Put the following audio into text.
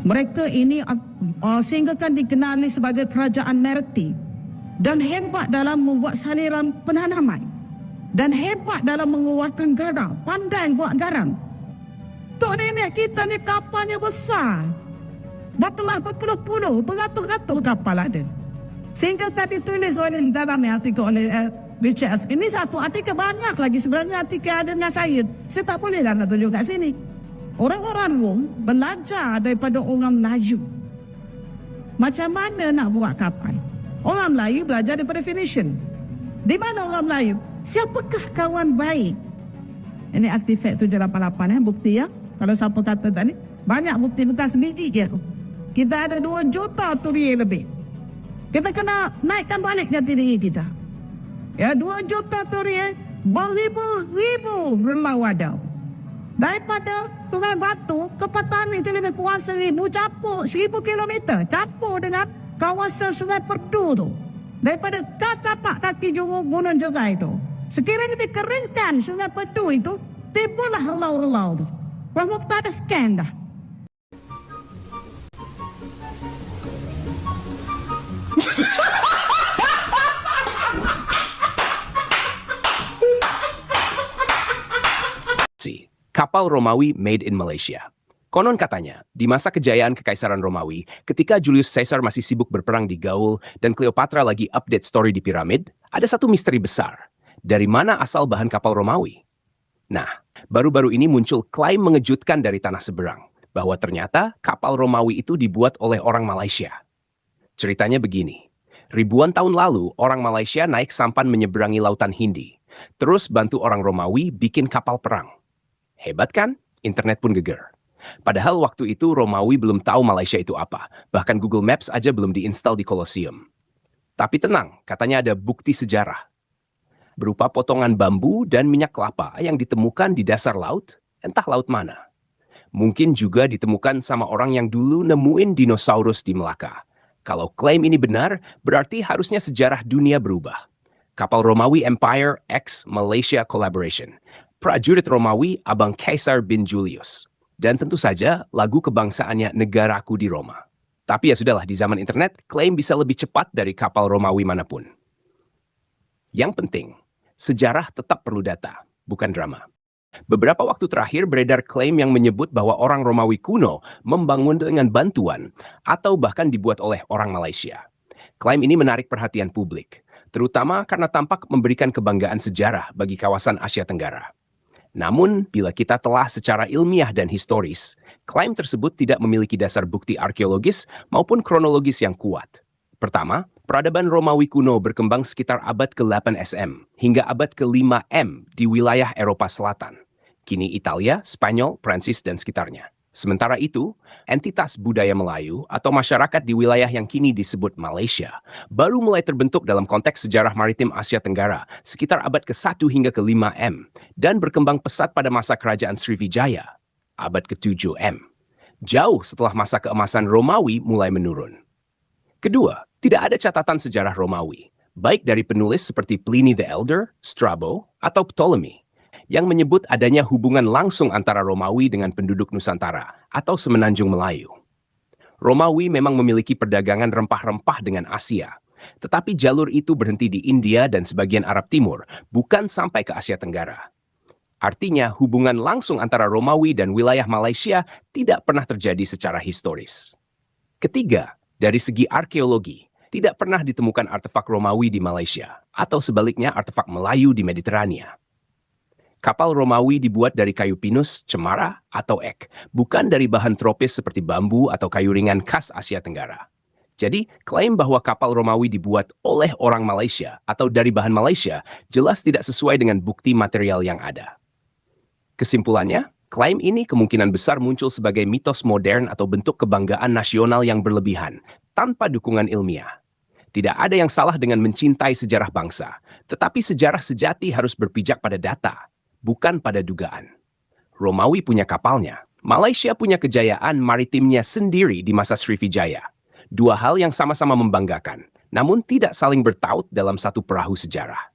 Mereka ini sehingga kan dikenali sebagai kerajaan naratif dan hebat dalam membuat saliran penanaman dan hebat dalam mengeluarkan garam, pandai buat garam. Tok nenek kita ni kapalnya besar. Berpuluh-puluh, beratus-ratus kapal ada. Sehingga tadi tulis oleh dalam artikel oleh Richard. Ini satu artikel, banyak lagi sebenarnya artikel ada dengan saya. Saya tak boleh nak tunjuk kat sini. Orang-orang Rom belajar daripada orang Melayu. Macam mana nak buat kapal? Orang Melayu belajar daripada Phoenician. Di mana orang Melayu? Siapakah kawan baik? Ini artifak 788 bukti ya. Kalau siapa kata tadi, banyak bukti, bukan sebiji je. Kita ada 2 juta turie lebih. Kita kena naikkan balik jati diri kita. Ya, 2 juta turie, beribu-ribu relau ada. Daripada Sungai Batu ke Patani itu lebih kurang 1,000 capur, 1,000 kilometer. Capur dengan kawasan Sungai Perdu tu. Daripada tapak kaki Gunung Jegai itu. Sekiranya dikeringkan Sungai Perdu itu, timbullah relau-relau tu. Orang tak ada scan dah. Kapal Romawi made in Malaysia. Konon katanya, di masa kejayaan Kekaisaran Romawi, ketika Julius Caesar masih sibuk berperang di Gaul dan Cleopatra lagi update story di piramid, ada satu misteri besar. Dari mana asal bahan kapal Romawi? Nah, baru-baru ini muncul klaim mengejutkan dari tanah seberang, bahwa ternyata kapal Romawi itu dibuat oleh orang Malaysia. Ceritanya begini, ribuan tahun lalu orang Malaysia naik sampan menyeberangi lautan Hindi, terus bantu orang Romawi bikin kapal perang. Hebat kan? Internet pun geger. Padahal waktu itu Romawi belum tahu Malaysia itu apa. Bahkan Google Maps aja belum diinstal di Colosseum. Tapi tenang, katanya ada bukti sejarah. Berupa potongan bambu dan minyak kelapa yang ditemukan di dasar laut, entah laut mana. Mungkin juga ditemukan sama orang yang dulu nemuin dinosaurus di Melaka. Kalau klaim ini benar, berarti harusnya sejarah dunia berubah. Kapal Romawi Empire X Malaysia Collaboration. Prajurit Romawi Abang Kaisar bin Julius. Dan tentu saja lagu kebangsaannya Negaraku di Roma. Tapi ya sudahlah, di zaman internet, klaim bisa lebih cepat dari kapal Romawi manapun. Yang penting, sejarah tetap perlu data, bukan drama. Beberapa waktu terakhir beredar klaim yang menyebut bahwa orang Romawi kuno membangun dengan bantuan atau bahkan dibuat oleh orang Malaysia. Klaim ini menarik perhatian publik, terutama karena tampak memberikan kebanggaan sejarah bagi kawasan Asia Tenggara. Namun, bila kita telah secara ilmiah dan historis, klaim tersebut tidak memiliki dasar bukti arkeologis maupun kronologis yang kuat. Pertama, peradaban Romawi kuno berkembang sekitar abad ke-8 SM hingga abad ke-5 M di wilayah Eropa Selatan. Kini Italia, Spanyol, Prancis, dan sekitarnya. Sementara itu, entitas budaya Melayu atau masyarakat di wilayah yang kini disebut Malaysia baru mulai terbentuk dalam konteks sejarah maritim Asia Tenggara sekitar abad ke-1 hingga ke-5 M dan berkembang pesat pada masa kerajaan Sriwijaya, abad ke-7 M. Jauh setelah masa keemasan Romawi mulai menurun. Kedua, tidak ada catatan sejarah Romawi, baik dari penulis seperti Pliny the Elder, Strabo, atau Ptolemy, yang menyebut adanya hubungan langsung antara Romawi dengan penduduk Nusantara atau Semenanjung Melayu. Romawi memang memiliki perdagangan rempah-rempah dengan Asia, tetapi jalur itu berhenti di India dan sebagian Arab Timur, bukan sampai ke Asia Tenggara. Artinya, hubungan langsung antara Romawi dan wilayah Malaysia tidak pernah terjadi secara historis. Ketiga, dari segi arkeologi, tidak pernah ditemukan artefak Romawi di Malaysia, atau sebaliknya artefak Melayu di Mediterania. Kapal Romawi dibuat dari kayu pinus, cemara, atau ek, bukan dari bahan tropis seperti bambu atau kayu ringan khas Asia Tenggara. Jadi, klaim bahwa kapal Romawi dibuat oleh orang Malaysia atau dari bahan Malaysia jelas tidak sesuai dengan bukti material yang ada. Kesimpulannya, klaim ini kemungkinan besar muncul sebagai mitos modern atau bentuk kebanggaan nasional yang berlebihan, tanpa dukungan ilmiah. Tidak ada yang salah dengan mencintai sejarah bangsa, tetapi sejarah sejati harus berpijak pada data, bukan pada dugaan. Romawi punya kapalnya, Malaysia punya kejayaan maritimnya sendiri di masa Sriwijaya. Dua hal yang sama-sama membanggakan, namun tidak saling bertaut dalam satu perahu sejarah.